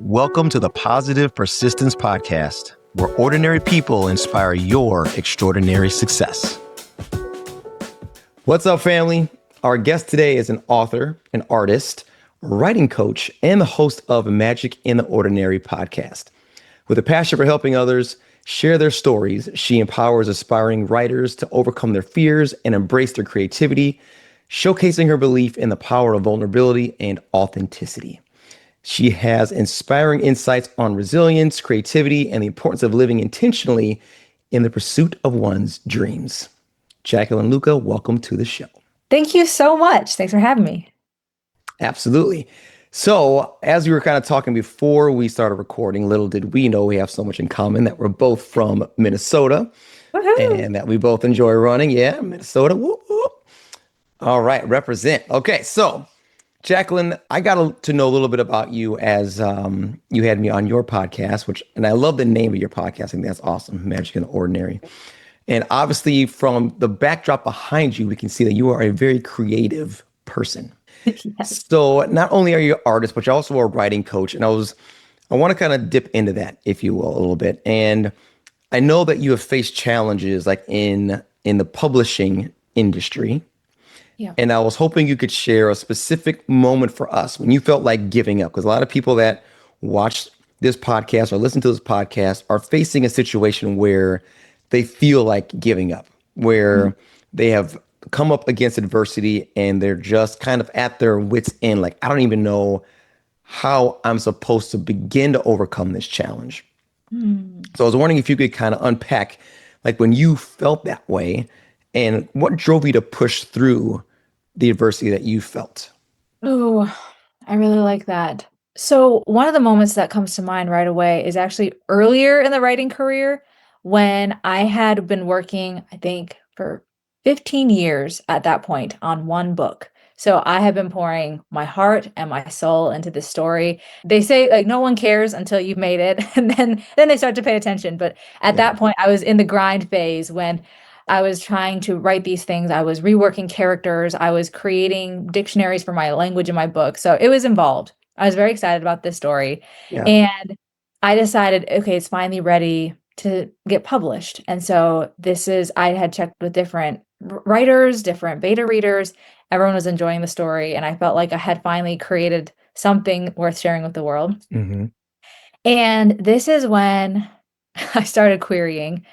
Welcome to the Positive Persistence Podcast, where ordinary people inspire your extraordinary success. What's up, family? Our guest today is an author, an artist, a writing coach, and the host of Magic in the Ordinary podcast. With a passion for helping others share their stories, she empowers aspiring writers to overcome their fears and embrace their creativity, showcasing her belief in the power of vulnerability and authenticity. She has inspiring insights on resilience, creativity, and the importance of living intentionally in the pursuit of one's dreams. Jacqueline Lucca, welcome to the show. Thank you so much. Thanks for having me. Absolutely. So, as we were kind of talking before we started recording, little did we know we have so much in common that we're both from Minnesota. Woohoo. And that we both enjoy running. Yeah, Minnesota. Woo, woo. All right, represent. Okay, so Jacqueline, I got to know a little bit about you as you had me on your podcast, and I love the name of your podcast. I think that's awesome, Magic in the Ordinary. And obviously, from the backdrop behind you, we can see that you are a very creative person. Yes. So not only are you an artist, but you're also a writing coach. And I want to kind of dip into that, if you will, a little bit. And I know that you have faced challenges like in the publishing industry. Yeah. And I was hoping you could share a specific moment for us when you felt like giving up, because a lot of people that watch this podcast or listen to this podcast are facing a situation where they feel like giving up, where they have come up against adversity and they're just kind of at their wits' end. Like, I don't even know how I'm supposed to begin to overcome this challenge. So I was wondering if you could kind of unpack like when you felt that way and what drove you to push through the adversity that you felt. Oh, I really like that. So one of the moments that comes to mind right away is actually earlier in the writing career when I had been working, I think, for 15 years at that point on one book. So I had been pouring my heart and my soul into this story. They say like no one cares until you've made it, and then they start to pay attention. But at that point, I was in the grind phase when I was trying to write these things. I was reworking characters. I was creating dictionaries for my language in my book. So it was involved. I was very excited about this story. Yeah. And I decided, okay, it's finally ready to get published. And so I had checked with different writers, different beta readers. Everyone was enjoying the story. And I felt like I had finally created something worth sharing with the world. Mm-hmm. And this is when I started querying,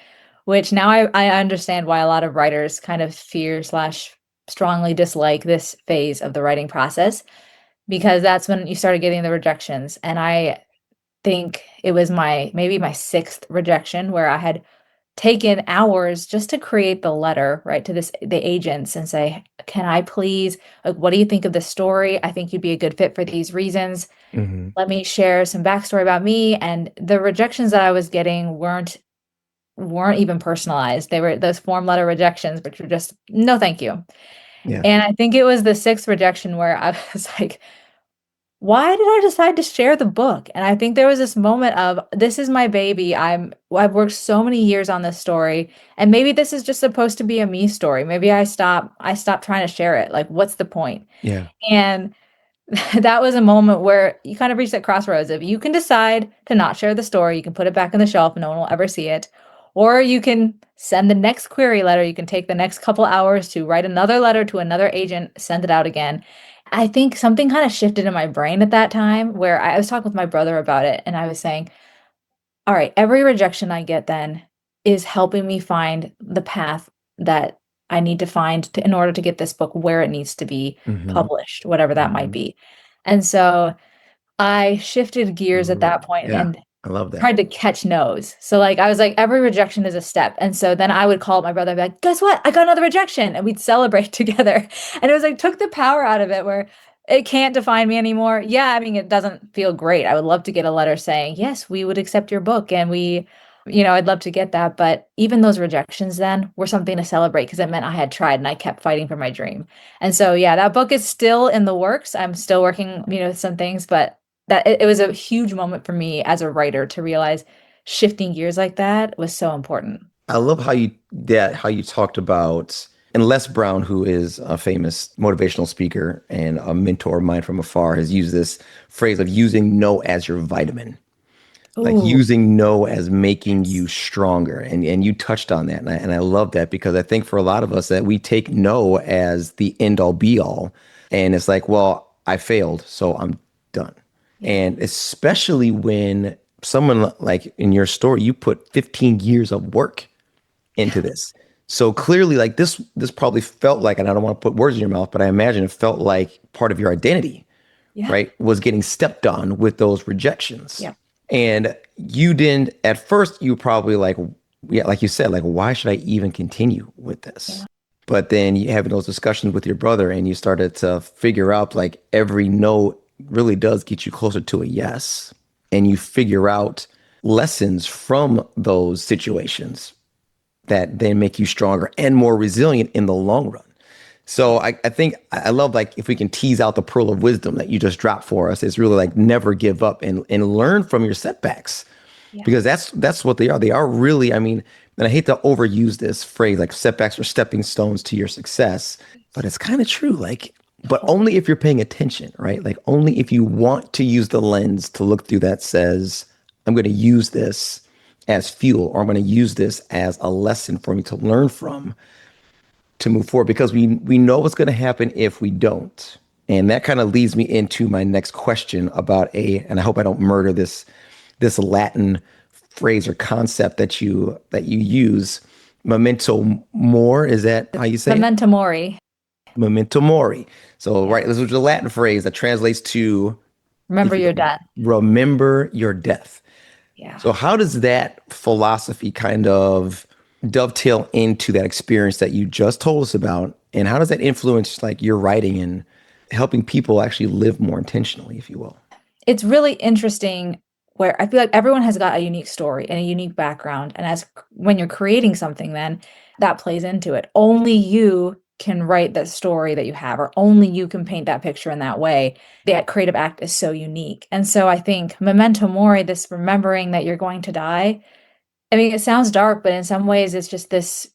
which now I understand why a lot of writers kind of fear/strongly dislike this phase of the writing process, because that's when you started getting the rejections. And I think it was maybe my sixth rejection where I had taken hours just to create the letter, right, to the agents and say, can I please, like, what do you think of the story? I think you'd be a good fit for these reasons. Mm-hmm. Let me share some backstory about me. And the rejections that I was getting weren't even personalized. They were those form letter rejections, which were just, no, thank you. Yeah. And I think it was the sixth rejection where I was like, why did I decide to share the book? And I think there was this moment of, this is my baby. I've worked so many years on this story, and maybe this is just supposed to be a me story. Maybe I stopped trying to share it. Like, what's the point? Yeah. And that was a moment where you kind of reach that crossroads of, you can decide to not share the story. You can put it back on the shelf and no one will ever see it. Or you can send the next query letter. You can take the next couple hours to write another letter to another agent, send it out again. I think something kind of shifted in my brain at that time where I was talking with my brother about it. And I was saying, all right, every rejection I get then is helping me find the path that I need to find in order to get this book where it needs to be published, whatever that might be. And so I shifted gears at that point and I love that. Tried to catch no's. So like, I was like, every rejection is a step. And so then I would call my brother and be like, guess what? I got another rejection. And we'd celebrate together. And it was like, took the power out of it where it can't define me anymore. Yeah. I mean, it doesn't feel great. I would love to get a letter saying, yes, we would accept your book. And I'd love to get that. But even those rejections then were something to celebrate because it meant I had tried and I kept fighting for my dream. And so, yeah, that book is still in the works. I'm still working, some things, but that it was a huge moment for me as a writer to realize shifting gears like that was so important. I love how you talked about And Les Brown, who is a famous motivational speaker and a mentor of mine from afar, has used this phrase of using no as your vitamin, like Oh, using no as making you yes. stronger. And you touched on that. And I love that because I think for a lot of us that we take no as the end all be all. And it's like, well, I failed, so I'm done. Yeah. And especially when someone like in your story, you put 15 years of work into this. So clearly, like this probably felt like, and I don't want to put words in your mouth, but I imagine it felt like part of your identity, Yeah. right, was getting stepped on with those rejections. Yeah. And you didn't, at first, you were probably like, yeah, like you said, like, why should I even continue with Yeah. this? But then you having those discussions with your brother and you started to figure out like every no really does get you closer to a yes. And you figure out lessons from those situations that then make you stronger and more resilient in the long run. So Yeah. I think I love like if we can tease out the pearl of wisdom that you just dropped for us, it's really like never give up and learn from your setbacks Yeah. because that's what they are. They are really, I mean, and I hate to overuse this phrase like setbacks are stepping stones to your success, but it's kind of true. Like, but Totally. only if you're paying attention, right? Like only if you want to use the lens to look through that says, I'm going to use this as fuel or I'm going to use this as a lesson for me to learn from to move forward because we know what's going to happen if we don't. And that kind of leads me into my next question about and I hope I don't murder this Latin phrase or concept that you use. Memento mori, is that how you say it? Memento Mori. Memento mori. So, Yeah. right, this was a Latin phrase that translates to Remember if you your don't death. remember your death. Yeah. So how does that philosophy kind of dovetail into that experience that you just told us about? And how does that influence like your writing and helping people actually live more intentionally, if you will? It's really interesting where I feel like everyone has got a unique story and a unique background. And when you're creating something, then that plays into it. Only you can write the story that you have, or only you can paint that picture in that way. That creative act is so unique. And so I think Memento Mori, this remembering that you're going to die, I mean, it sounds dark, but in some ways, it's just this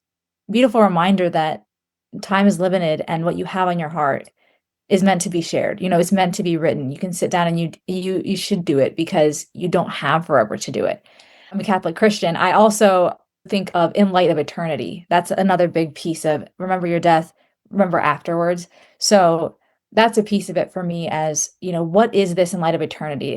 beautiful reminder that time is limited and what you have on your heart is meant to be shared. It's meant to be written. You can sit down and you should do it because you don't have forever to do it. I'm a Catholic Christian. I also think of in light of eternity. That's another big piece of remember your death, remember afterwards. So that's a piece of it for me as, what is this in light of eternity?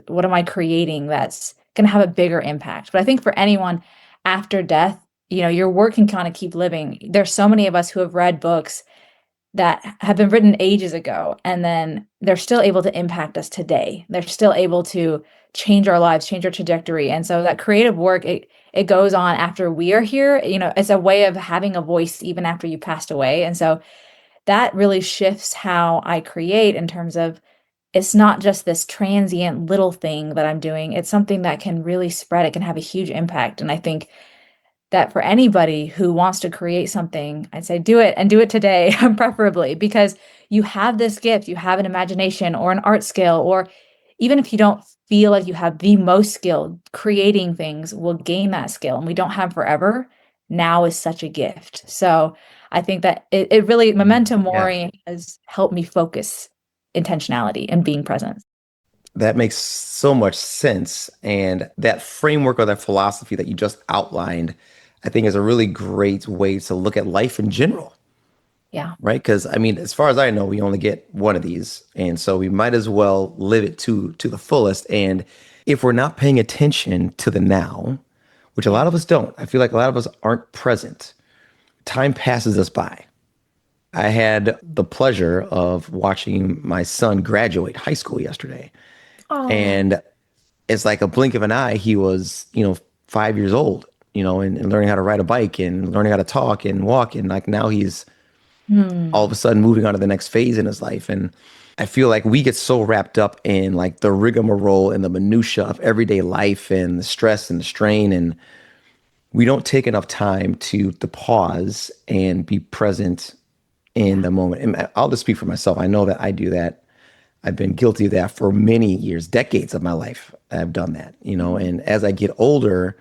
What am I creating that's going to have a bigger impact? But I think for anyone after death, your work can kind of keep living. There's so many of us who have read books that have been written ages ago, and then they're still able to impact us today. They're still able to change our lives, change our trajectory. And so that creative work, it goes on after we are here. It's a way of having a voice even after you passed away. And so that really shifts how I create in terms of it's not just this transient little thing that I'm doing. It's something that can really spread. It can have a huge impact. And I think that for anybody who wants to create something, I'd say do it and do it today, preferably, because you have this gift, you have an imagination or an art skill, or even if you don't feel like you have the most skill, creating things will gain that skill. And we don't have forever. Now is such a gift. So I think that it really, Memento Yeah. Mori has helped me focus intentionality and being present. That makes so much sense. And that framework or that philosophy that you just outlined, I think is a really great way to look at life in general, Yeah. right? Because I mean, as far as I know, we only get one of these. And so we might as well live it to the fullest. And if we're not paying attention to the now, which a Yeah. lot of us don't, I feel like a lot of us aren't present. Time passes us by. I had the pleasure of watching my son graduate high school yesterday. Oh. And it's like a blink of an eye. He was, 5 years old, and learning how to ride a bike and learning how to talk and walk. And like now he's all of Hmm. a sudden moving on to the next phase in his life. And I feel like we get so wrapped up in like the rigmarole and the minutia of everyday life and the stress and the strain. And we don't take enough time to pause and be present in Yeah. the moment. And I'll just speak for myself. I know that I do that. I've been guilty of that for many years, decades of my life. I've done that, Mhm. and as I get older,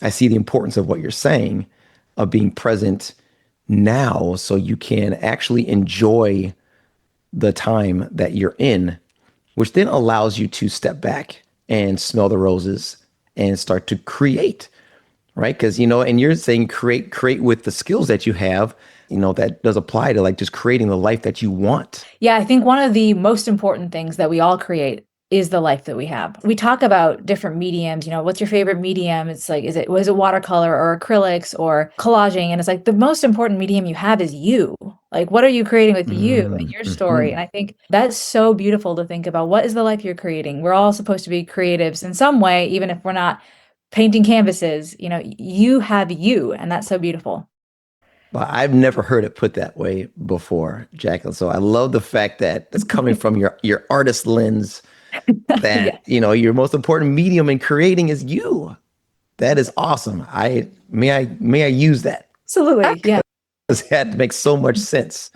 I see the importance of what you're saying, of being present now so you can actually enjoy the time that you're in, which then allows you to step back and smell the roses and start to create, right? Because, and you're saying create with the skills that you have, that does apply to like just creating the life that you want. Yeah, I think one of the most important things that we all create is the life that we have. We talk about different mediums, what's your favorite medium? It's like, was it watercolor or acrylics or collaging? And it's like the most important medium you have is you. Like, what are you creating with you and your story? Mm-hmm. And I think that's so beautiful to think about. What is the life you're creating? We're all supposed to be creatives in some way, even if we're not painting canvases, you have you, and that's so beautiful. But I've never heard it put that way before, Jacqueline. So I love the fact that it's coming from your artist lens Yeah, that, your most important medium in creating is you. That is awesome. May I use that? absolutely. Yeah. That makes so much sense.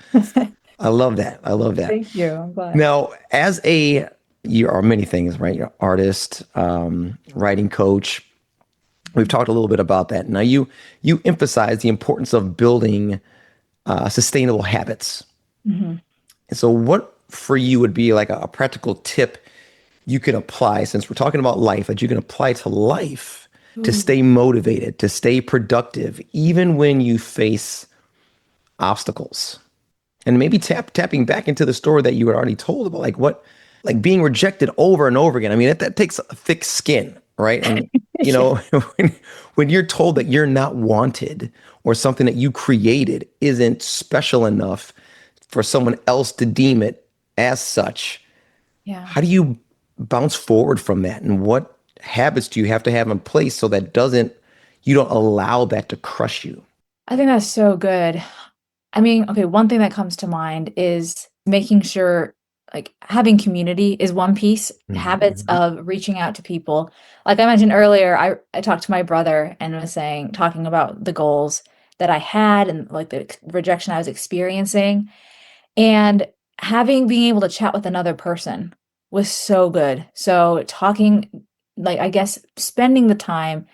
I love that. I love that. Thank you. I'm glad. Now, you are many things, right? You're an artist, writing coach. We've talked a little bit about that. Now, you emphasize the importance of building sustainable habits. Mhm. And so, what for you would be like a practical tip you can apply, since we're talking about life, that you can apply to life to Ooh. stay motivated, to stay productive, even when you face obstacles? And maybe tapping back into the story that you had already told about, like being rejected over and over again. I mean, that takes a thick skin, right? And Yeah. when, when you're told that you're not wanted or something that you created isn't special enough for someone else to deem it as such, Yeah. how do you bounce forward from that? And what habits do you have to have in place so that you don't allow that to crush you? I think that's so good. I mean, okay, one thing that comes to mind is making sure like having community is one piece, habits Mhm. of reaching out to people. Like I mentioned earlier, I talked to my brother and was talking about the goals that I had and like the rejection I was experiencing. And being able to chat with another person was so good. So talking, like I guess spending the time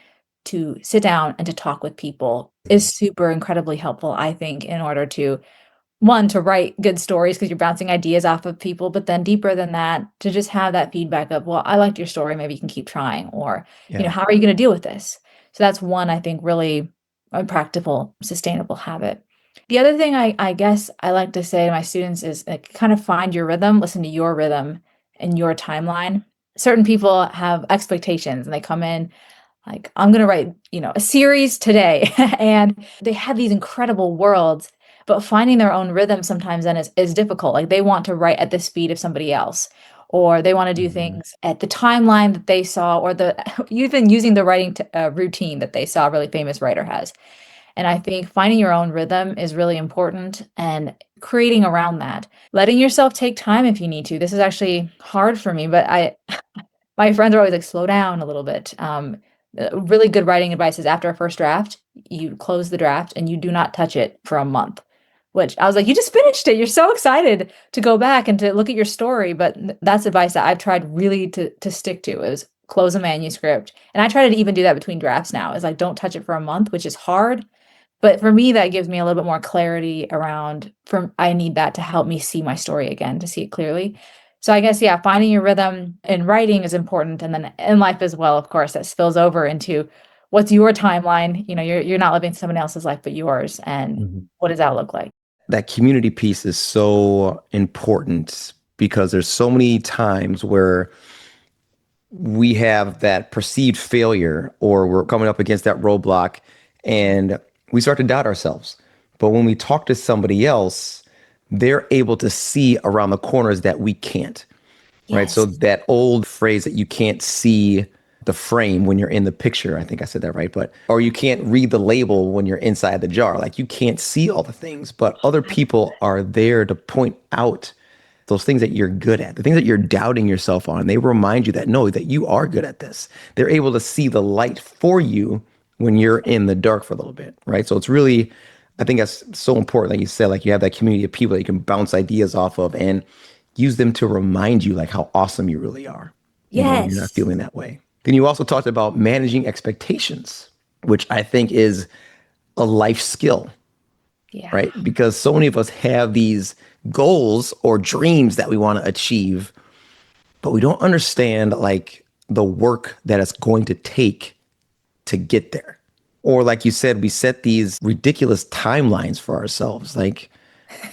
to sit down and to talk with people is super incredibly helpful, I think, in order to one, to write good stories because you're bouncing ideas off of people, but then deeper than that, to just have that feedback of, well, I liked your story, maybe you can keep trying, or, Yeah. how are you going to deal with this? So that's one, I think, really a practical, sustainable habit. The other thing I guess I like to say to my students is like, kind of find your rhythm, listen to your rhythm and your timeline. Certain people have expectations and they come in like, I'm gonna write, a series today. And they have these incredible worlds, but finding their own rhythm sometimes then is difficult. Like they want to write at the speed of somebody else, or they want to do Mhm. things at the timeline that they saw, or even using the writing routine that they saw a really famous writer has. And I think finding your own rhythm is really important and creating around that. Letting yourself take time if you need to. This is actually hard for me, but my friends are always like, "Slow down a little bit." Really good writing advice is after a first draft, you close the draft and you do not touch it for a month, which I was like, "You just finished it. You're so excited to go back and to look at your story." But that's advice that I've tried really to stick to is close a manuscript. And I try to even do that between drafts now is like, don't touch it for a month, which is hard. But for me, that gives me a little bit more clarity around from I need that to help me see my story again, to see it clearly. So I guess, yeah, finding your rhythm in writing is important, and then in life as well, of course, that spills over into what's your timeline. You're not living someone else's life but yours, and Mhm. what does that look like? That community piece is so important because there's so many times where we have that perceived failure or we're coming up against that roadblock and we start to doubt ourselves. But when we talk to somebody else, they're able to see around the corners that we can't, right? So Yes. that old phrase that you can't see the frame when you're in the picture, I think I said that right, but or you can't read the label when you're inside the jar. Like you can't see all the things, but other people are there to point out those things that you're good at, the things that you're doubting yourself on. They remind you that no, that you are good at this. They're able to see the light for you when you're in the dark for a little bit, right? So it's really, I think that's so important. Like you said, like you have that community of people that you can bounce ideas off of and use them to remind you like how awesome you really are, when you're not Yes. feeling that way. Then you also talked about managing expectations, which I think is a life skill, Yeah. right? Because so many of us have these goals or dreams that we want to achieve, but we don't understand like the work that it's going to take to get there. Or like you said, we set these ridiculous timelines for ourselves. Like,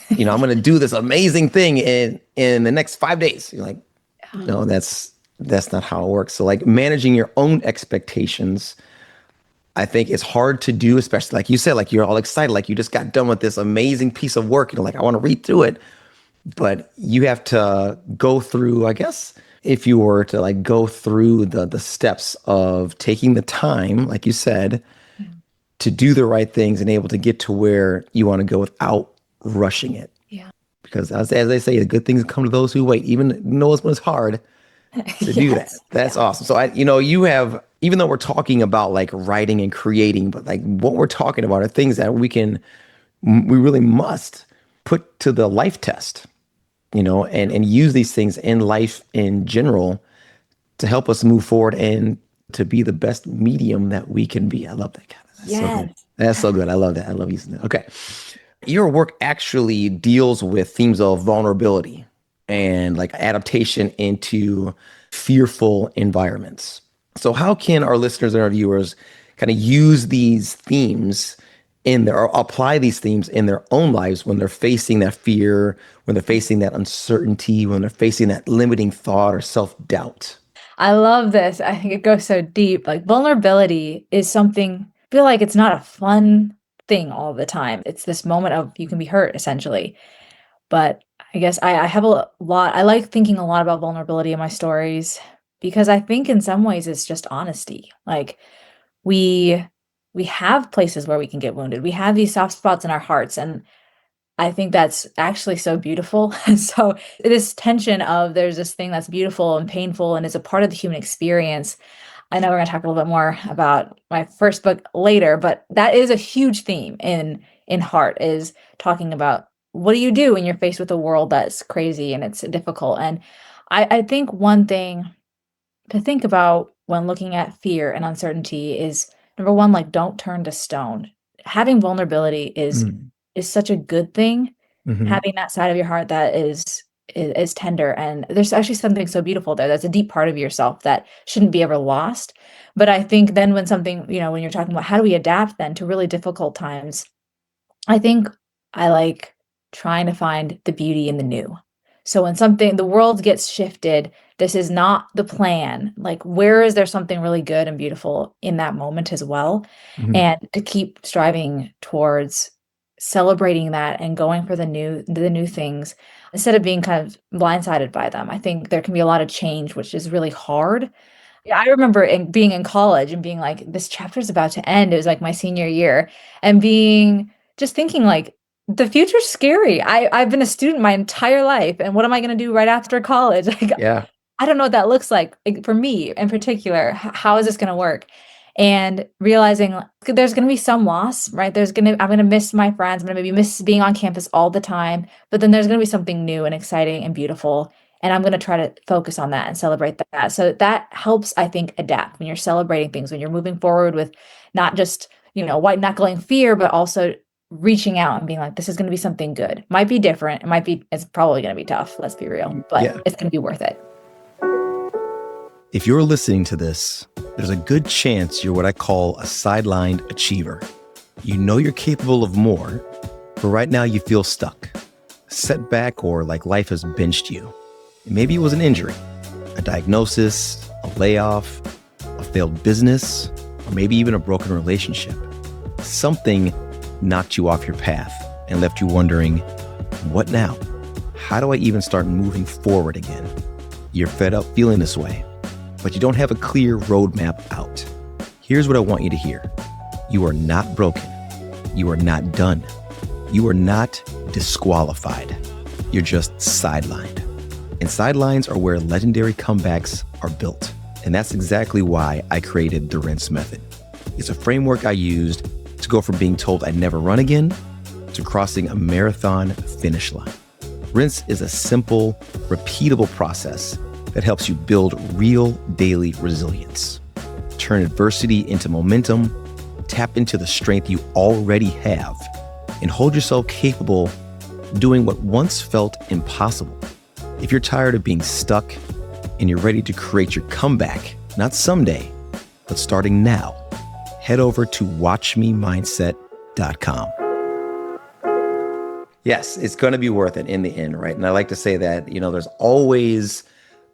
I'm going to do this amazing thing in the next 5 days. You're like, no, that's not how it works. So like managing your own expectations, I think is hard to do, especially like you said, like you're all excited, like you just got done with this amazing piece of work. Like, I want to read through it. But you have to go through, I guess, if you were to like go through the steps of taking the time, like you said, to do the right things and able to get to where you want to go without rushing it. Yeah. Because as they say, the good things come to those who wait, even knows when it's hard to do that. Yes. That's awesome. So you have, even though we're talking about like writing and creating, but like what we're talking about are things that we really must put to the life test, and use these things in life in general to help us move forward and to be the best medium that we can be. I love that. That's so good. That's so good. I love that. I love using that. Okay. Your work actually deals with themes of vulnerability and like adaptation into fearful environments. So how can our listeners and our viewers kind of use these themes or apply these themes in their own lives when they're facing that fear, when they're facing that uncertainty, when they're facing that limiting thought or self-doubt? I love this. I think it goes so deep. Like vulnerability is something, I feel like it's not a fun thing all the time. It's this moment of you can be hurt essentially. But I guess I have a lot, I like thinking a lot about vulnerability in my stories because I think in some ways it's just honesty. Like we we have places where we can get wounded. We have these soft spots in our hearts, and I think that's actually so beautiful. So this tension of there's this thing that's beautiful and painful and is a part of the human experience. I know we're going to talk a little bit more about my first book later, but that is a huge theme in Heart, is talking about what do you do when you're faced with a world that's crazy and it's difficult. And I think one thing to think about when looking at fear and uncertainty is, number one, like, don't turn to stone. Having vulnerability is such a good thing. Mm-hmm. Having that side of your heart that is tender, and there's actually something so beautiful there. That's a deep part of yourself that shouldn't be ever lost. But I think then when something, when you're talking about how do we adapt then to really difficult times, I think I like trying to find the beauty in the new. So when the world gets shifted, this is not the plan. Like, where is there something really good and beautiful in that moment as well? Mm-hmm. And to keep striving towards celebrating that and going for the new things instead of being kind of blindsided by them. I think there can be a lot of change, which is really hard. Yeah, I remember being in college and being like, this chapter is about to end. It was like my senior year, and just thinking like, the future's scary. I've been a student my entire life, and what am I going to do right after college? Like, Yeah. I don't know what that looks like for me in particular. How is this going to work? And realizing like, there's going to be some loss, right? I'm going to miss my friends. I'm going to maybe miss being on campus all the time, but then there's going to be something new and exciting and beautiful. And I'm going to try to focus on that and celebrate that. So that helps, I think, adapt when you're celebrating things, when you're moving forward with not just, white knuckling fear, but also reaching out and being like, this is going to be something good. Might be different. It's probably going to be tough. Let's be real, but It's going to be worth it. If you're listening to this, there's a good chance you're what I call a sidelined achiever. You know you're capable of more, but right now you feel stuck, a setback, or like life has benched you. And maybe it was an injury, a diagnosis, a layoff, a failed business, or maybe even a broken relationship. Something knocked you off your path and left you wondering, what now? How do I even start moving forward again? You're fed up feeling this way, but you don't have a clear roadmap out. Here's what I want you to hear. You are not broken. You are not done. You are not disqualified. You're just sidelined. And sidelines are where legendary comebacks are built. And that's exactly why I created the Rinse Method. It's a framework I used to go from being told I'd never run again to crossing a marathon finish line. Rinse is a simple, repeatable process that helps you build real daily resilience. Turn adversity into momentum, tap into the strength you already have, and hold yourself capable doing what once felt impossible. If you're tired of being stuck and you're ready to create your comeback, not someday, but starting now, head over to watchmemindset.com. Yes, it's going to be worth it in the end, right? And I like to say that, there's always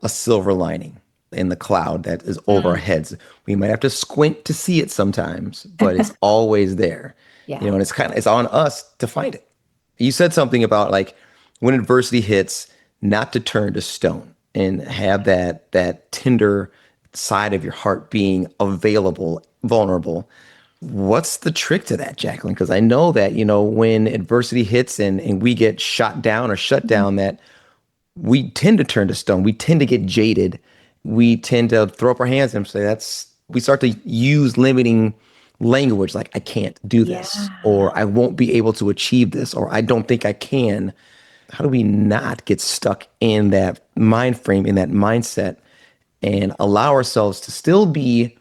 a silver lining in the cloud that is over our heads. We might have to squint to see it sometimes, but it's always there. Yeah. And it's on us to find it. You said something about like when adversity hits, not to turn to stone and have that tender side of your heart being available, vulnerable. What's the trick to that, Jacqueline? Because I know that, when adversity hits and we get shot down or shut down, that we tend to turn to stone. We tend to get jaded. We tend to throw up our hands and say we start to use limiting language like I can't do this, or I won't be able to achieve this, or I don't think I can. How do we not get stuck in that mind frame, in that mindset, and allow ourselves to still be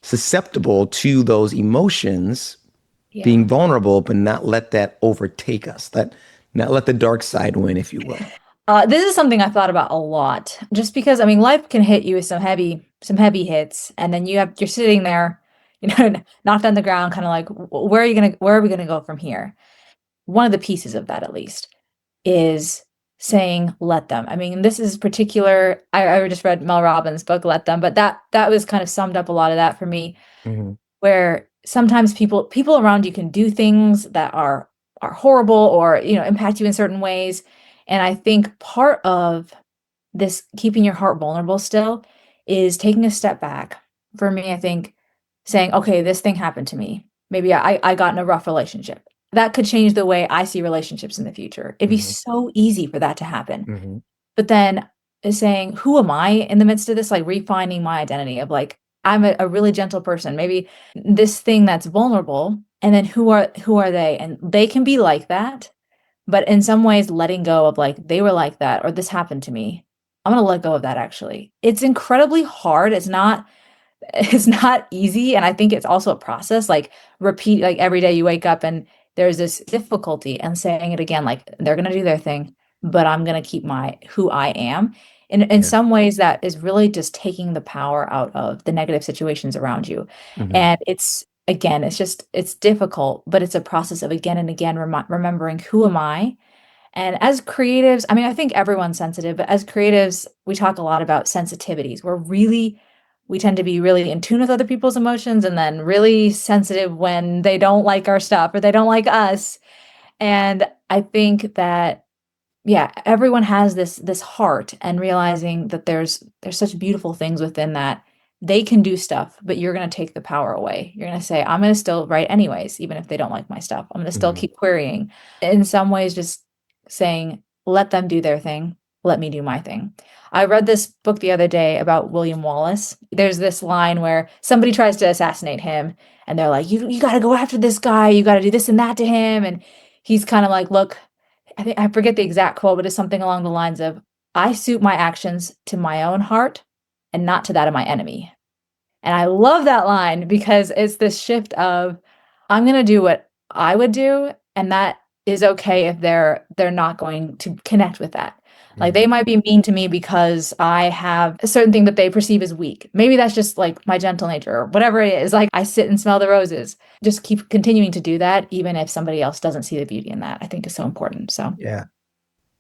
susceptible to those emotions, being vulnerable, but not let that overtake us, not let the dark side win, if you will? This is something I thought about a lot, just because, life can hit you with some heavy hits, and then you're sitting there, knocked on the ground, kind of like, where are we gonna go from here? One of the pieces of that, at least, is saying, let them. This is particular. I just read Mel Robbins' book, Let Them, but that was kind of summed up a lot of that for me, where sometimes people around you can do things that are horrible or, impact you in certain ways. And I think part of this keeping your heart vulnerable still is taking a step back. For me, I think saying, okay, this thing happened to me. Maybe I got in a rough relationship. That could change the way I see relationships in the future. It'd be so easy for that to happen. But then saying, who am I in the midst of this? Like refining my identity of like, I'm a really gentle person. Maybe this thing that's vulnerable, and then who are they? And they can be like that, but in some ways letting go of like, they were like that, or this happened to me. I'm going to let go of that. Actually, it's incredibly hard. It's not easy. And I think it's also a process, like repeat, like every day you wake up and there's this difficulty and saying it again, like they're going to do their thing, but I'm going to keep who I am. And in some ways that is really just taking the power out of the negative situations around you. And it's difficult, but it's a process of again and again, remembering who am I? And as creatives, I think everyone's sensitive, but as creatives, we talk a lot about sensitivities. We tend to be really in tune with other people's emotions and then really sensitive when they don't like our stuff or they don't like us. And I think that, everyone has this heart, and realizing that there's such beautiful things within that. They can do stuff, but you're going to take the power away. You're going to say, I'm going to still write anyways, even if they don't like my stuff. I'm going to still keep querying. In some ways, just saying, let them do their thing. Let me do my thing. I read this book the other day about William Wallace. There's this line where somebody tries to assassinate him, and they're like, you got to go after this guy. You got to do this and that to him. And he's kind of like, look, I forget the exact quote, but it's something along the lines of, I suit my actions to my own heart and not to that of my enemy. And I love that line because it's this shift of, I'm going to do what I would do, and that is okay if they're not going to connect with that. Like they might be mean to me because I have a certain thing that they perceive as weak. Maybe that's just like my gentle nature or whatever it is. Like I sit and smell the roses. Just keep continuing to do that, even if somebody else doesn't see the beauty in that, I think is so important. So yeah,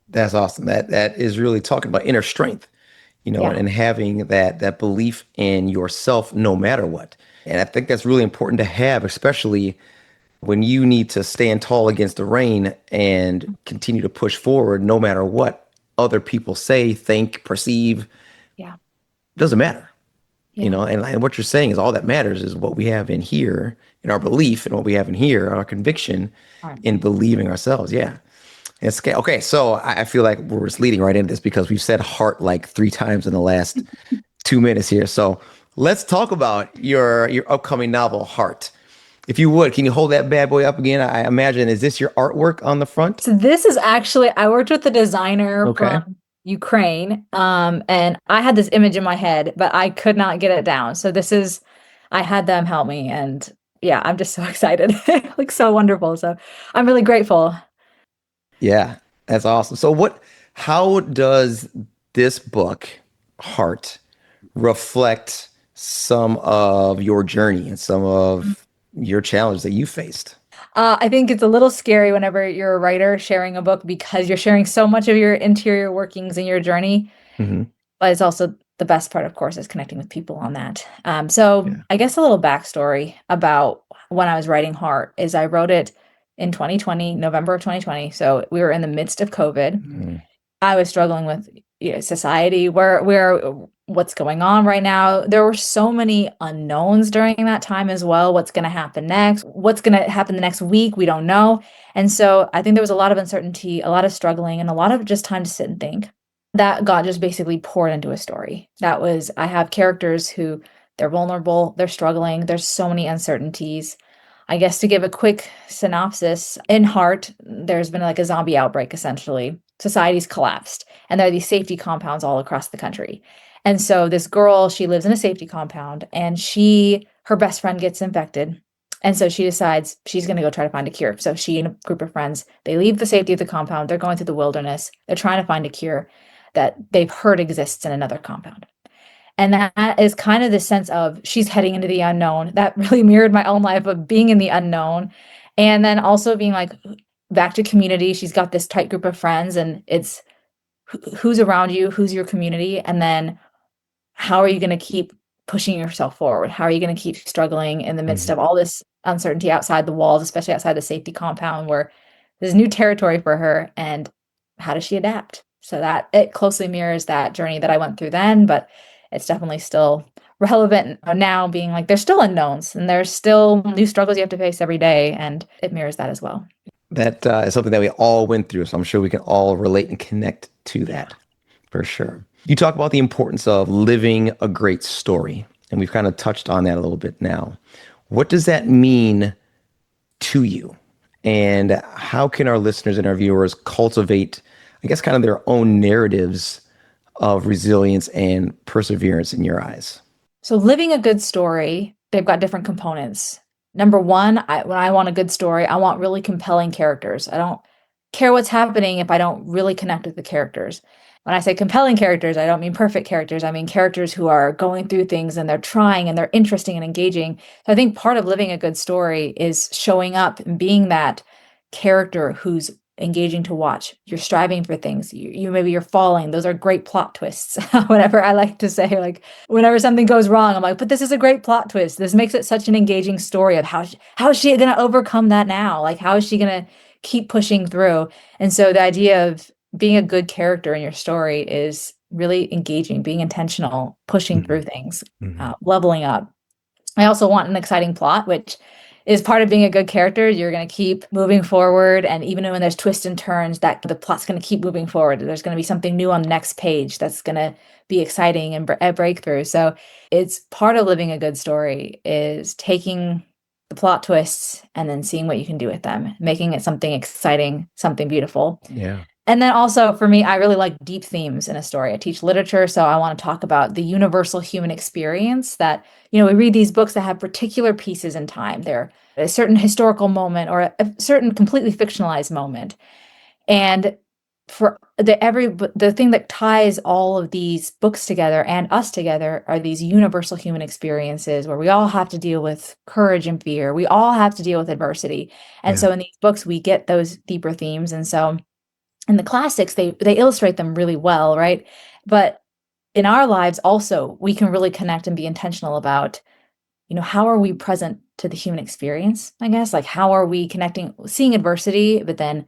that's awesome. That is really talking about inner strength, and having that belief in yourself no matter what. And I think that's really important to have, especially when you need to stand tall against the rain and continue to push forward no matter what other people say, think, perceive. Yeah. Doesn't matter. And what you're saying is all that matters is what we have in here, in our belief, and what we have in here, our conviction in believing ourselves. Yeah. It's okay. So I feel like we're just leading right into this because we've said heart like 3 times in the last 2 minutes here. So let's talk about your upcoming novel, Heart. If you would, can you hold that bad boy up again? I imagine, is this your artwork on the front? So this is actually, I worked with a designer from Ukraine, and I had this image in my head, but I could not get it down. So I had them help me, and yeah, I'm just so excited. Like so wonderful. So I'm really grateful. Yeah, that's awesome. So how does this book, Heart, reflect some of your journey and some of your challenges that you faced? I think it's a little scary whenever you're a writer sharing a book because you're sharing so much of your interior workings and your journey. Hmm. But it's also the best part, of course, is connecting with people on that. So Yeah. I guess a little backstory about when I was writing Heart is I wrote it in 2020, November of 2020. So we were in the midst of COVID. Mm. I was struggling with society, what's going on right now. There were so many unknowns during that time as well. What's going to happen next? What's going to happen the next week? We don't know. And so I think there was a lot of uncertainty, a lot of struggling, and a lot of just time to sit and think. That got just basically poured into a story. That was, I have characters who they're vulnerable, they're struggling, there's so many uncertainties. I guess to give a quick synopsis, in Heart, there's been like a zombie outbreak essentially. Society's collapsed, and there are these safety compounds all across the country. And so this girl, she lives in a safety compound, and her best friend gets infected. And so she decides she's going to go try to find a cure. So she and a group of friends, they leave the safety of the compound. They're going through the wilderness. They're trying to find a cure that they've heard exists in another compound. And that is kind of the sense of she's heading into the unknown. That really mirrored my own life of being in the unknown. And then also being like back to community. She's got this tight group of friends, and it's who's around you, who's your community, and then how are you going to keep pushing yourself forward? How are you going to keep struggling in the midst Mhm. of all this uncertainty outside the walls, especially outside the safety compound where there's new territory for her? And how does she adapt? So that it closely mirrors that journey that I went through then, but it's definitely still relevant now, being like there's still unknowns and there's still new struggles you have to face every day. And it mirrors that as well. That is something that we all went through, so I'm sure we can all relate and connect to Yeah. that for sure. You talk about the importance of living a great story, and we've kind of touched on that a little bit now. What does that mean to you? And how can our listeners and our viewers cultivate, I guess, kind of their own narratives of resilience and perseverance in your eyes? So living a good story, they've got different components. Number one, when I want a good story, I want really compelling characters. I don't care what's happening if I don't really connect with the characters. When I say compelling characters, I don't mean perfect characters. I mean characters who are going through things and they're trying and they're interesting and engaging. So I think part of living a good story is showing up and being that character who's engaging to watch. You're striving for things. You maybe you're falling. Those are great plot twists. Whenever I like to say, like, whenever something goes wrong, I'm like, but this is a great plot twist. This makes it such an engaging story of how is she going to overcome that now? Like, how is she going to keep pushing through? And so the idea of being a good character in your story is really engaging, being intentional, pushing through Mhm. things, Mhm. leveling up. I also want an exciting plot, which is part of being a good character. You're going to keep moving forward. And even when there's twists and turns, that the plot's going to keep moving forward. There's going to be something new on the next page that's going to be exciting and a breakthrough. So it's part of living a good story is taking the plot twists and then seeing what you can do with them, making it something exciting, something beautiful. Yeah. And then also for me, I really like deep themes in a story. I teach literature, so I want to talk about the universal human experience that, we read these books that have particular pieces in time. They're a certain historical moment or a certain completely fictionalized moment. And for the thing that ties all of these books together and us together are these universal human experiences where we all have to deal with courage and fear. We all have to deal with adversity. And Yeah. so in these books, we get those deeper themes. And so in the classics, they illustrate them really well, right? But in our lives also, we can really connect and be intentional about, how are we present to the human experience, I guess? Like, how are we connecting, seeing adversity, but then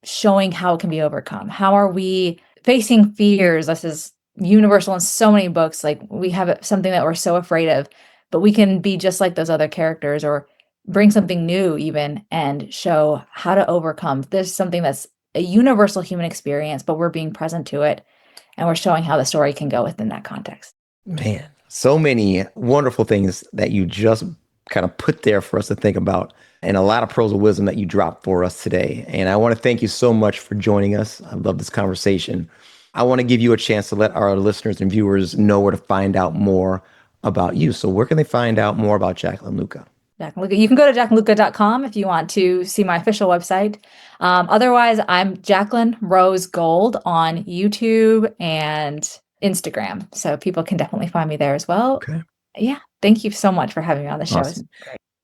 showing how it can be overcome? How are we facing fears? This is universal in so many books. Like, we have something that we're so afraid of, but we can be just like those other characters or bring something new even and show how to overcome. There's something that's a universal human experience, but we're being present to it and we're showing how the story can go within that context. Man, so many wonderful things that you just kind of put there for us to think about, and a lot of pearls of wisdom that you dropped for us today. And I want to thank you so much for joining us. I love this conversation. I want to give you a chance to let our listeners and viewers know where to find out more about you. So where can they find out more about Jacqueline Lucca? Jacqueline Lucca. You can go to JacklineLucca.com if you want to see my official website. Otherwise, I'm Jacqueline Rose Gold on YouTube and Instagram. So people can definitely find me there as well. Okay. Yeah. Thank you so much for having me on the show. Awesome.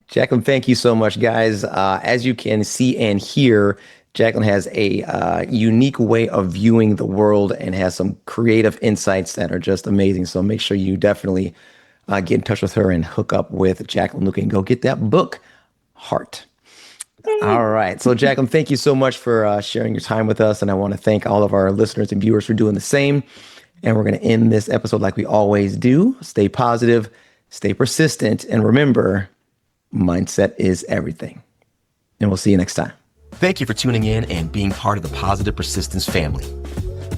Jacqueline, thank you so much, guys. As you can see and hear, Jacqueline has a unique way of viewing the world and has some creative insights that are just amazing. So make sure you definitely get in touch with her and hook up with Jacqueline Lucca and go get that book, Heart. Yay. All right. So Jacqueline, thank you so much for sharing your time with us. And I want to thank all of our listeners and viewers for doing the same. And we're going to end this episode like we always do. Stay positive, stay persistent, and remember, mindset is everything. And we'll see you next time. Thank you for tuning in and being part of the Positive Persistence family.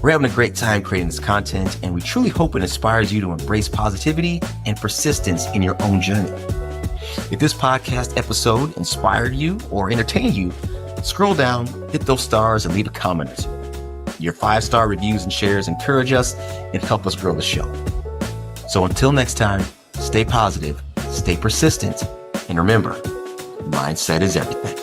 We're having a great time creating this content, and we truly hope it inspires you to embrace positivity and persistence in your own journey. If this podcast episode inspired you or entertained you, scroll down, hit those stars, and leave a comment or two. Your 5-star reviews and shares encourage us and help us grow the show. So until next time, stay positive, stay persistent, and remember, mindset is everything.